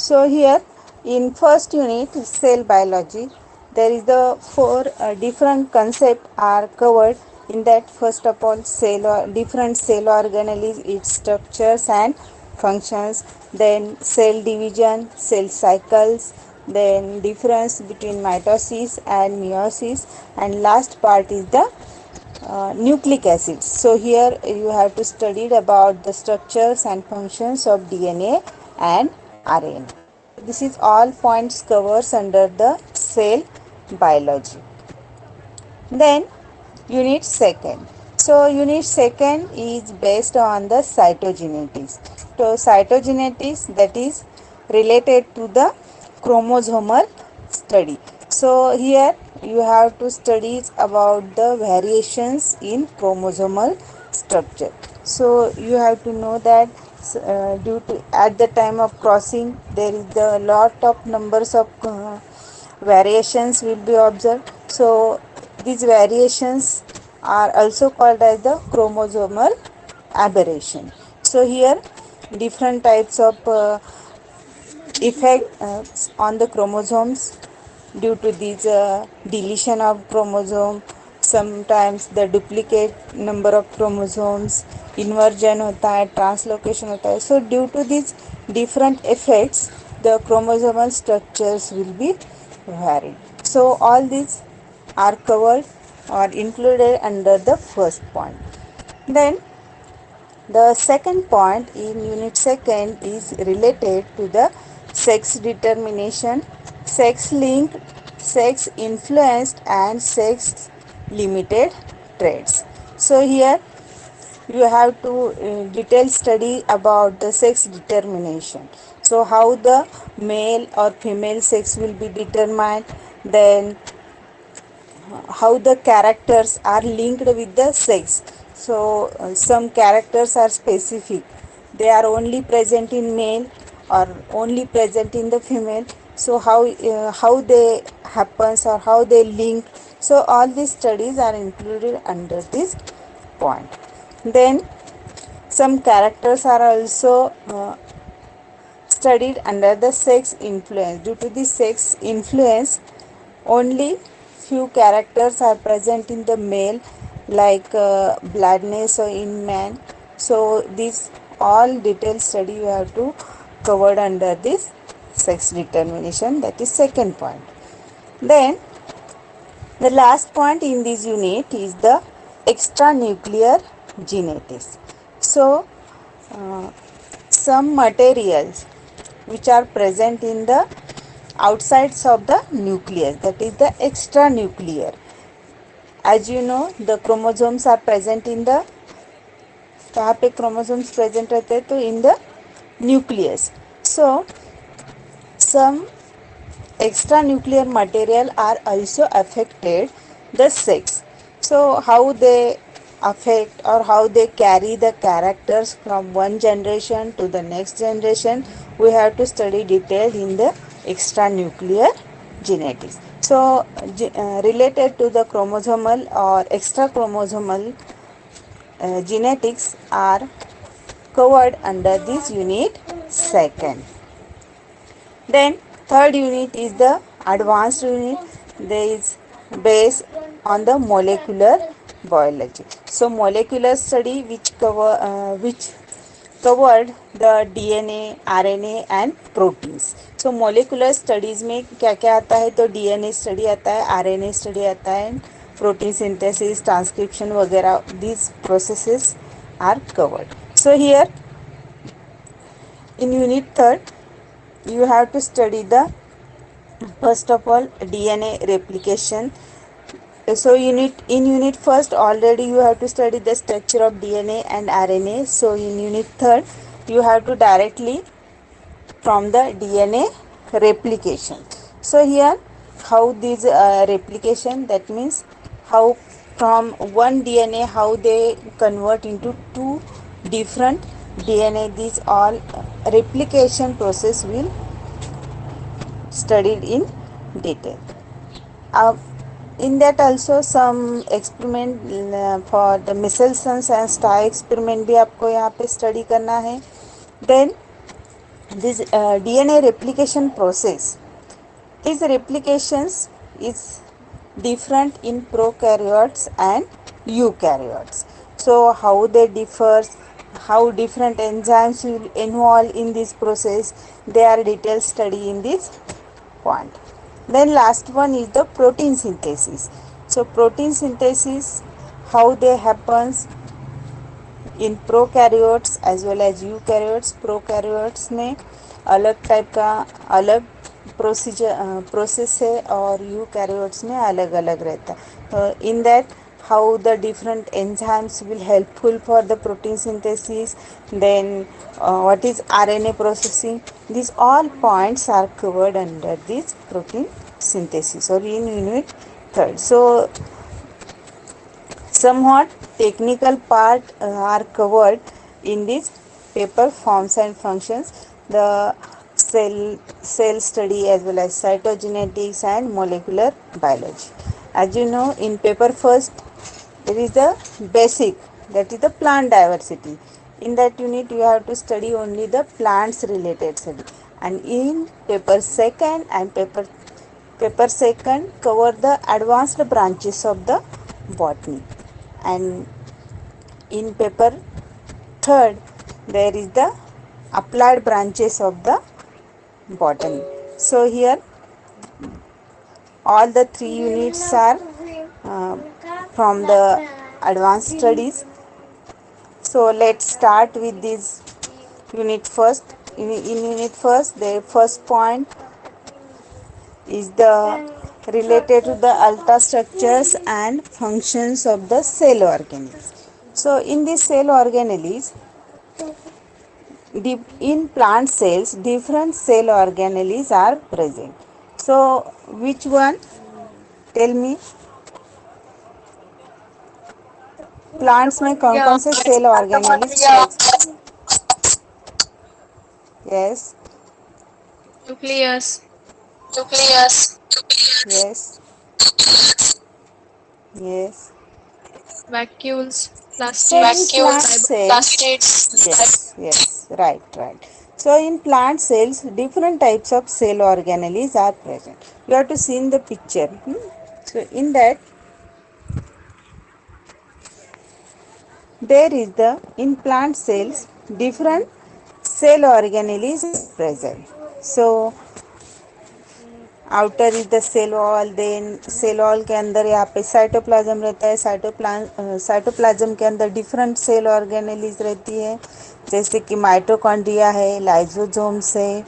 So here in first unit cell biology, there is the four different concepts are covered in that. First of all, cell or different cell organelles, its structures and functions, then cell division, cell cycles, then difference between mitosis and meiosis, and last part is the nucleic acids. So here you have to study about the structures and functions of DNA and RNA. This is all points covers under the cell biology. Then unit second. So unit second is based on the cytogenetics. So cytogenetics, that is related to the chromosomal study. So here you have to study about the variations in chromosomal structure. So you have to know that due to at the time of crossing there is a lot of numbers of variations will be observed. So these variations are also called as the chromosomal aberration. So here different types of effect on the chromosomes due to this deletion of chromosome. Sometimes the duplicate number of chromosomes, inversion होता है, translocation होता है. So due to these different effects, the chromosomal structures will be varied. So all these are covered or included under the first point. Then the second point in unit second is related to the sex determination, sex linked, sex influenced and sex limited traits. So here you have to detail study about the sex determination. So how the male or female sex will be determined, then how the characters are linked with the sex. So some characters are specific, they are only present in male or only present in the female. So how they happens or how they link. So all these studies are included under this point. Then some characters are also studied under the sex influence. Due to the sex influence, only few characters are present in the male, like bloodness or in man. So these all detailed study you have to covered under this sex determination, that is second point. Then the last point in this unit is the extranuclear genetics. So some materials which are present in the outsides of the nucleus, that is the extranuclear. As you know, the chromosomes are present in the, कहाँ पे chromosomes present रहते हैं, तो in the nucleus. So some extranuclear material are also affected the sex. So how they affect or how they carry the characters from one generation to the next generation, we have to study detailed in the extranuclear genetics. So related to the chromosomal or extra chromosomal genetics are covered under this unit second. Then third unit is the advanced unit. There is based on the molecular biology. So molecular study which covered the DNA, RNA and proteins. So molecular studies में क्या क्या आता है, तो DNA study आता है, RNA study आता है, protein synthesis, transcription वगैरह, these processes are covered. So here in unit third you have to study the first of all DNA replication. So in unit first already you have to study the structure of DNA and RNA. So in unit third you have to directly from the DNA replication. So here how this replication, that means how from one DNA how they convert into two different DNA, these all replication process will studied in detail. In that also some experiment for the Michelson and Star experiment भी आपको यहाँ पे study करना है. Then this DNA replication process. These replications is different in prokaryotes and eukaryotes. So how they differ, how different enzymes will involve in this process, they are detailed study in this point. Then last one is the protein synthesis. So protein synthesis, how they happens in prokaryotes as well as eukaryotes. Prokaryotes में अलग type का अलग process है और eukaryotes में अलग अलग रहता है. In that how the different enzymes will helpful for the protein synthesis, then what is RNA processing, these all points are covered under this protein synthesis or in unit third. So somewhat technical part are covered in this paper, forms and functions, the cell study as well as cytogenetics and molecular biology. As you know, in paper first there is the basic, that is the plant diversity. In that unit you have to study only the plants related study, and in paper second and paper second cover the advanced branches of the botany, and in paper third there is the applied branches of the botany. So here all the three units are uh, from the advanced studies. So let's start with this unit first. In unit first, the first point is the related to the alpha structures and functions of the cell organelles. So in this cell organelles, in plant cells, different cell organelles are present. So which one? Tell me. Plants में कौन कौन से cell organelles? Yes. nucleus, nucleus. Yes. Yes. vacuoles, So in plastids, plant ribosomes. cells, yes, right. So in plant cells, different types of cell organelles are present. You have to see in the picture. So in that, there is the in plant cells different cell organelles present. So outer is the cell wall. Then cell wall के अंदर यहाँ पे cytoplasm रहता है. Cytoplasm के अंदर different cell organelles रहती है, जैसे कि माइटोकॉन्ड्रिया है, लाइजोजोम्स है,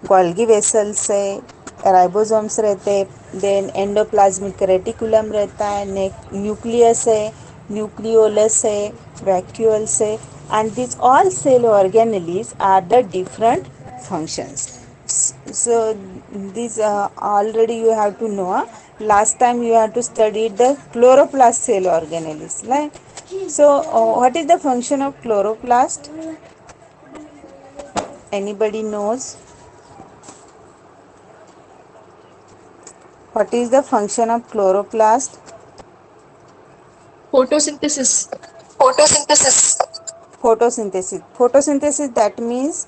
गोल्गी वेसल्स है, राइबोसोम्स रहते हैं. देन एंडोप्लाज्मिक रेटिकुलम रहता है, न्यूक्लियस है, न्यूक्लियोलस है, वैक्यूल्स है, and these all cell organelles are the different functions. So these already you have to know. Last time you have to study the chloroplast cell organelles, right? So what is the function of chloroplast? Anybody knows what is the function of chloroplast? Photosynthesis. Photosynthesis, that means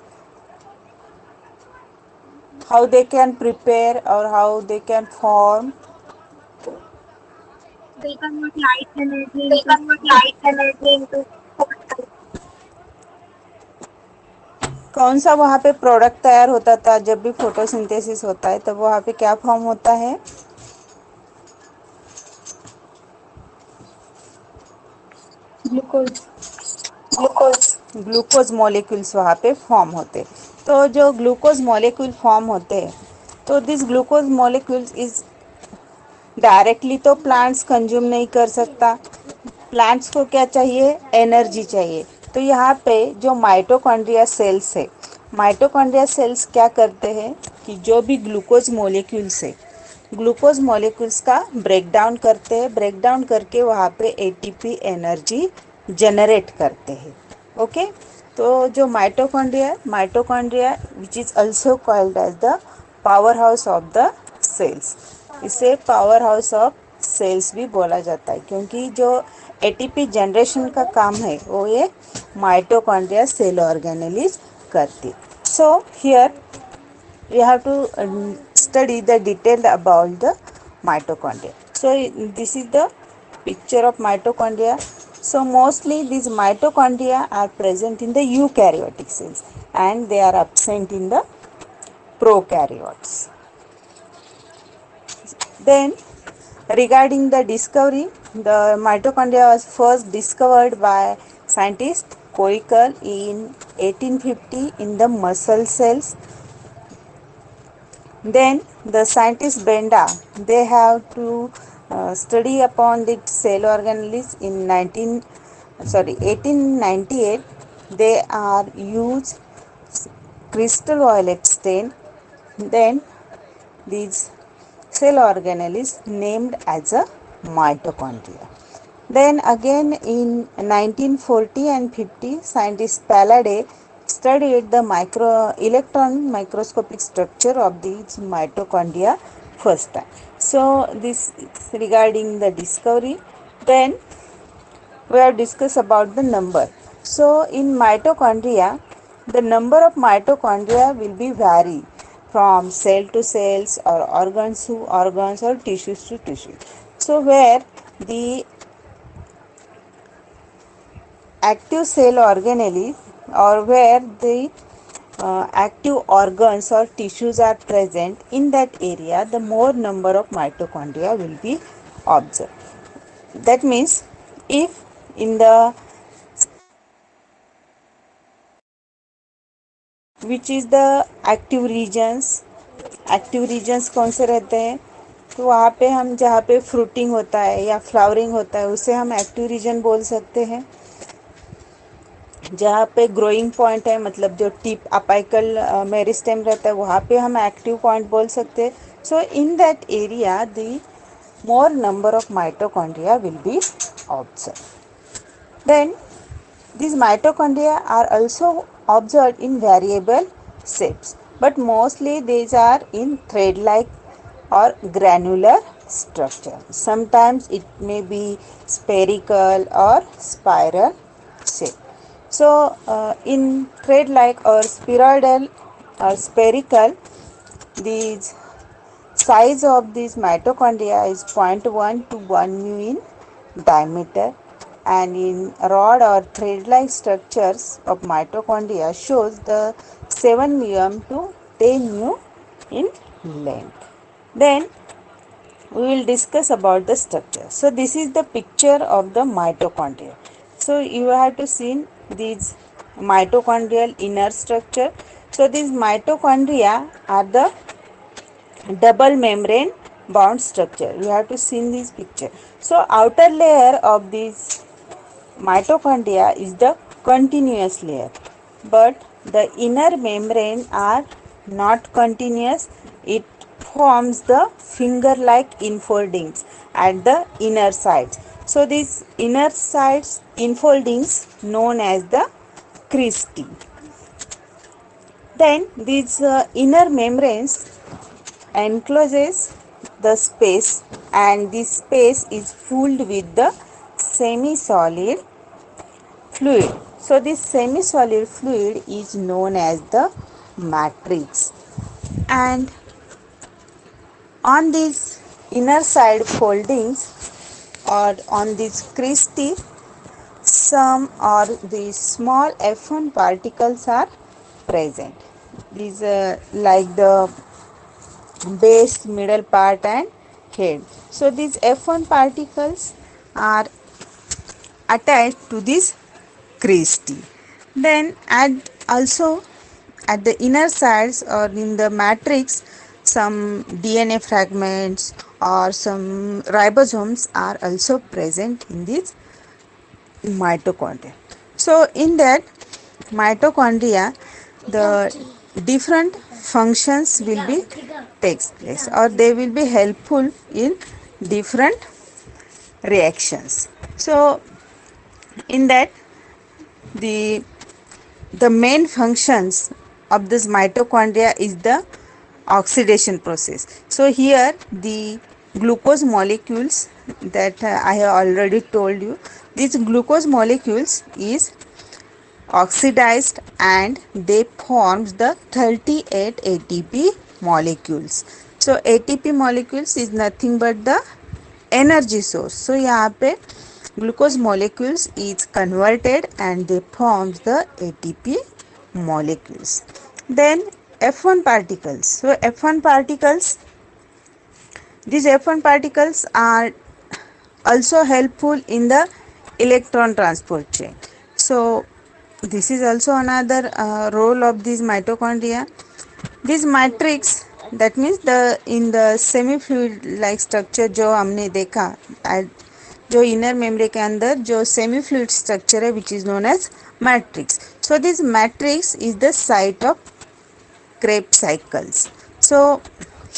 how they can prepare or how they can form. They convert light energy They into convert light energy into. कौन सा वहाँ पे product तैयार होता था जब भी photosynthesis होता है, तब वहाँ पे क्या फॉर्म होता है? glucose. ग्लूकोज मॉलिक्यूल्स वहाँ पे फॉर्म होते. तो जो ग्लूकोज मॉलिक्यूल फॉर्म होते हैं, तो this glucose molecules is directly तो प्लांट्स कंज्यूम नहीं कर सकता. प्लांट्स को क्या चाहिए? एनर्जी चाहिए. तो यहाँ पे जो माइटोकॉन्ड्रिया सेल्स है, माइटोकॉन्ड्रिया सेल्स क्या करते हैं कि जो भी ग्लूकोज मॉलिक्यूल्स है, ग्लूकोज मॉलिक्यूल्स का ब्रेक डाउन करते हैं. ब्रेक डाउन करके वहाँ पे एटीपी एनर्जी जनरेट करते हैं. ओके. तो जो mitochondria which is also called as the power house of the cells, इसे पावर हाउस ऑफ सेल्स भी बोला जाता है, क्योंकि जो एटीपी जनरेशन का काम है वो ये माइटोकॉन्ड्रिया सेल ऑर्गेनेलिज करती. So here we have to study the detail about the mitochondria. So this is the picture of mitochondria. So mostly these mitochondria are present in the eukaryotic cells and they are absent in the prokaryotes. Then regarding the discovery, the mitochondria was first discovered by scientist Koikal in 1850 in the muscle cells. Then the scientist Benda, they have to study upon the cell organelles in 1898. They are used crystal violet stain. Then these cell organelle is named as a mitochondria. Then again in 1940 and 50, scientist Palladay studied the electron microscopic structure of these mitochondria first time. So this regarding the discovery. Then we have discussed about the number. So in mitochondria, the number of mitochondria will be vary from cell to cells or organs to organs or tissues to tissue. So where the active cell organelle or where the active organs or tissues are present in that area, the more number of mitochondria will be observed. That means if in the which is the active regions कौन से रहते हैं, तो वहाँ पे हम जहाँ पे फ्रूटिंग होता है या फ्लावरिंग होता है उसे हम एक्टिव रीजन बोल सकते हैं. जहाँ पे ग्रोइंग पॉइंट है मतलब जो टिप अपाइकल मेरिस्टेम रहता है वहाँ पे हम एक्टिव पॉइंट बोल सकते हैं. So in that area the more number of mitochondria will be observe. Then these mitochondria are also observed in variable shapes, but mostly these are in thread-like or granular structure. Sometimes it may be spherical or spiral shape. So in thread-like or spheroidal or spherical, these size of these mitochondria is 0.1 to 1 mu in diameter, and in rod or thread-like structures of mitochondria shows the 7 mm to 10 mu in length. Then we will discuss about the structure. So this is the picture of the mitochondria. So you have to see these mitochondrial inner structure. So these mitochondria are the double membrane bond structure. You have to see this picture. So outer layer of this mitochondria is the continuous layer, but the inner membrane are not continuous. It forms the finger like infoldings at the inner sides. So these inner sides infoldings known as the cristae. Then these inner membranes encloses the space, and this space is filled with the semi-solid fluid. So this semi-solid fluid is known as the matrix, and on these inner side foldings or on this cristae, some or these small F1 particles are present. These like the base, middle part and head. So these F1 particles are attached to this cristae. Then also at the inner sides or in the matrix, some DNA fragments or some ribosomes are also present in this mitochondria. So in that mitochondria, the different functions will be takes place, or they will be helpful in different reactions. So in that the main functions of this mitochondria is the oxidation process. So here the glucose molecules that I have already told you, these glucose molecules is oxidized and they forms the 38 ATP molecules. So ATP molecules is nothing but the energy source. So यहाँ पे glucose molecules is converted and they forms the ATP molecules. Then F1 particles. So F1 particles, these F1 particles are also helpful in the electron transport chain. So this is also another role of these mitochondria. This matrix, that means the in the semi fluid like structure जो हमने देखा, जो inner membrane के अंदर जो semi fluid structure है which is known as matrix. So this matrix is the site of Krebs cycles. So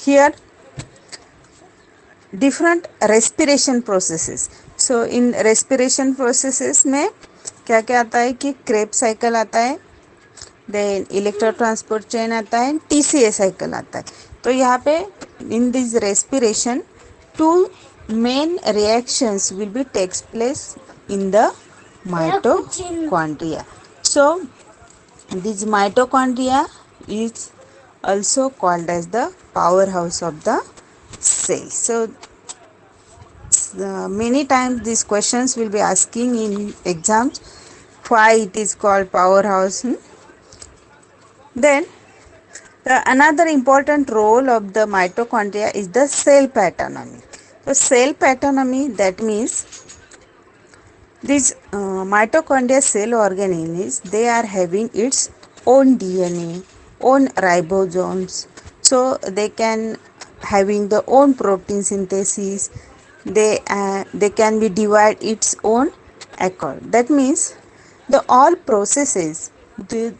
here different respiration processes. So in respiration processes में क्या क्या आता है कि Krebs cycle आता है, देन इलेक्ट्रो ट्रांसपोर्ट चेन आता है, TCA साइकिल आता है. तो यहाँ पे in this respiration two main reactions will be takes place in the mitochondria. So this mitochondria is also called as the powerhouse of the cell. So many times these questions will be asking in exams why it is called powerhouse. Then another important role of the mitochondria is the cell patternomy. So cell patternomy, that means these mitochondria cell organelles, they are having its own DNA, own ribosomes, so they can having the own protein synthesis. They can be divide its own accord. That means the all processes, the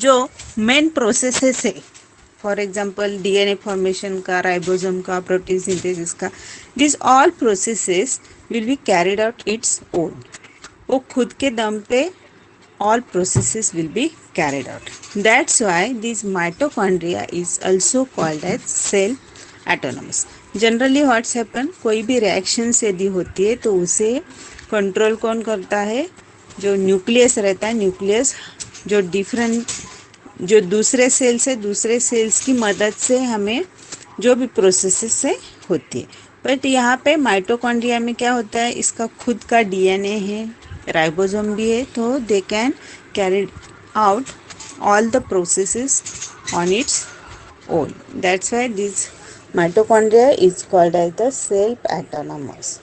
जो main processes है, for example DNA formation का, ribosome का, protein synthesis का, this all processes will be carried out its own. वो खुद के दम पे all processes will be carried out. That's why this mitochondria is also called as cell autonomous. Generally what's happen, कोई भी reactions यदि होती है तो उसे कंट्रोल कौन करता है, जो न्यूक्लियस रहता है. न्यूक्लियस जो डिफरेंट जो दूसरे सेल्स है, दूसरे सेल्स की मदद से हमें जो भी प्रोसेसेस से होती है. बट यहाँ पे माइटोकॉन्ड्रिया में क्या होता है, इसका खुद का डीएनए है, राइबोसोम भी है, तो they can carry out all the processes on its own. That's why this mitochondria is called as the self autonomous.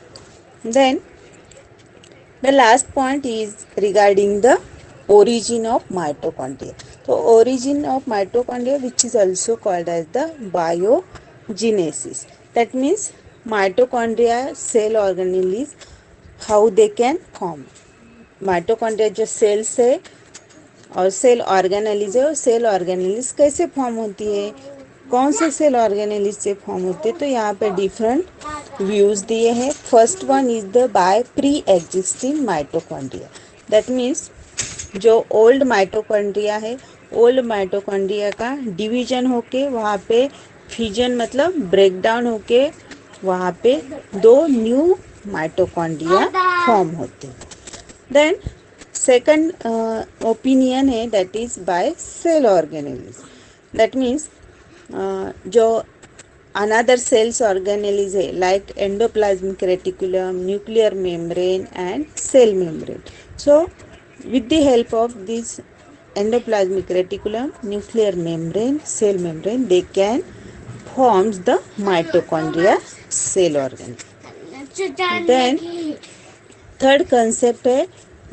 देन the last point is regarding the origin of mitochondria. So origin of mitochondria, which is also called as the biogenesis. That means mitochondria cell organelles, how they can form. mitochondria जो cells है और cell organelles है, और cell organelles कैसे form होती है, कौन से सेल ऑर्गेनेलिस से फॉर्म होते हैं, तो यहाँ पे डिफरेंट व्यूज़ दिए हैं. First one is the by pre existing mitochondria. That means जो ओल्ड माइटोकॉन्ड्रिया है, ओल्ड माइटोकॉन्ड्रिया का डिवीजन होके वहाँ पे फ्यूजन मतलब ब्रेकडाउन होके वहाँ पे दो न्यू माइटोकॉन्ड्रिया फॉर्म होते हैं. देन सेकंड ओपिनियन है, that is by cell organelles. That means जो अनदर सेल्स ऑर्गेनेलिस है like endoplasmic reticulum, nuclear membrane and cell membrane. So with the help of this endoplasmic reticulum, nuclear membrane, cell membrane, they can forms the mitochondria cell organ. Then third concept है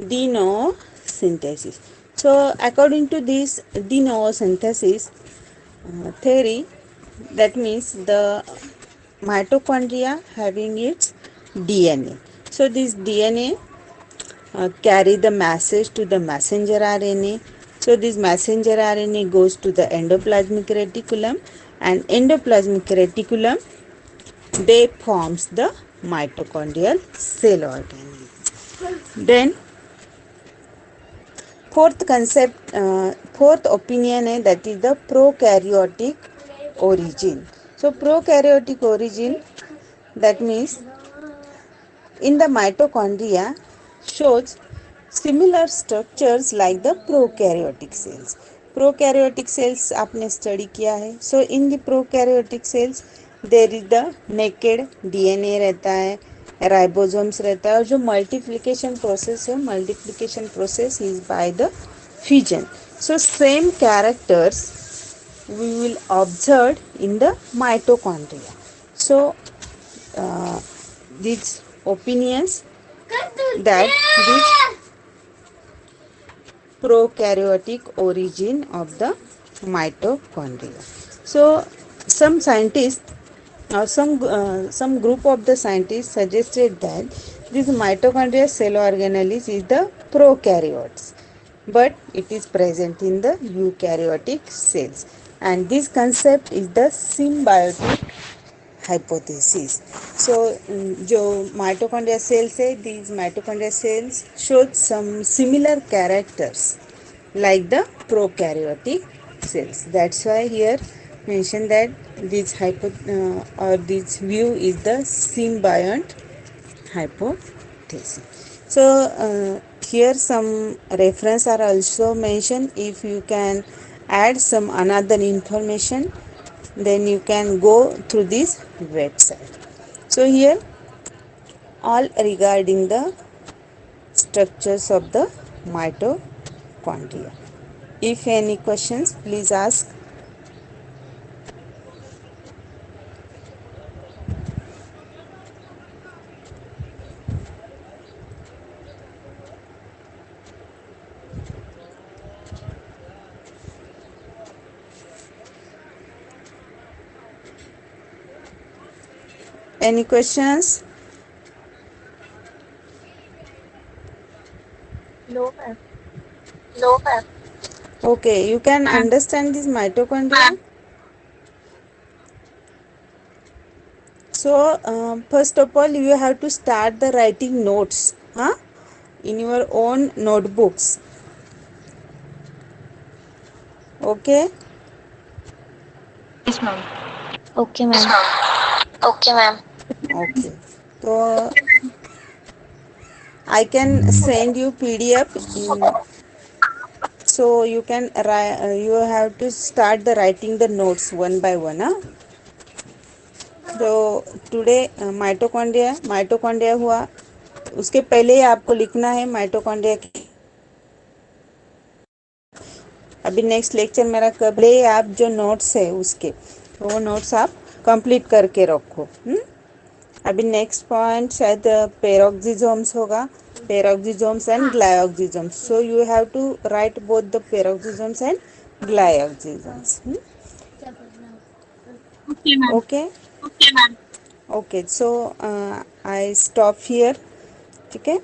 de novo synthesis. So according to this de novo synthesis theory, that means the mitochondria having its DNA. So this DNA carry the message to the messenger RNA. So this messenger RNA goes to the endoplasmic reticulum, and endoplasmic reticulum they forms the mitochondrial cell organelles. Then fourth concept, fourth opinion है, that is the prokaryotic origin. So prokaryotic origin, that means in the mitochondria shows Similar structures like the prokaryotic cells. Prokaryotic cells आपने study किया है. So in the prokaryotic cells there is the naked DNA रहता है, ribosomes रहता है, और जो multiplication process है, multiplication process is by the fission. So same characters we will observe in the mitochondria. So these opinions that this prokaryotic origin of the mitochondria. So some scientists or some group of the scientists suggested that this mitochondria cell organelles is the prokaryotes, but it is present in the eukaryotic cells, and this concept is the symbiotic hypothesis. So जो mitochondria cells है, these mitochondria cells show some similar characters like the prokaryotic cells. That's why here mentioned that this or this view is the symbiont hypothesis. So here some reference are also mentioned. If you can add some another information, then you can go through this website. So here all regarding the structures of the mitochondria. If any questions, please ask. Any questions? No, ma'am. No, ma'am. Okay, you can understand this mitochondria. So first of all, you have to start the writing notes, huh? In your own notebooks. Okay. Yes, ma'am. Okay, ma'am. Okay, ma'am. Okay. So I can send you PDF in, so you can you have to start the writing the notes one by one, huh? तो today mitochondria हुआ, उसके पहले ही आपको लिखना है mitochondria की. अभी next lecture मेरा कब ले, आप जो नोट्स है उसके वो नोट्स आप कंप्लीट करके रखो. अभी नेक्स्ट पॉइंट शायद पेरोक्सिसोम्स होगा, peroxisomes and glyoxysomes. So you have to write both the peroxisomes and glyoxysomes. Okay, ma'am. Okay. Okay, so I stop here. ठीक है.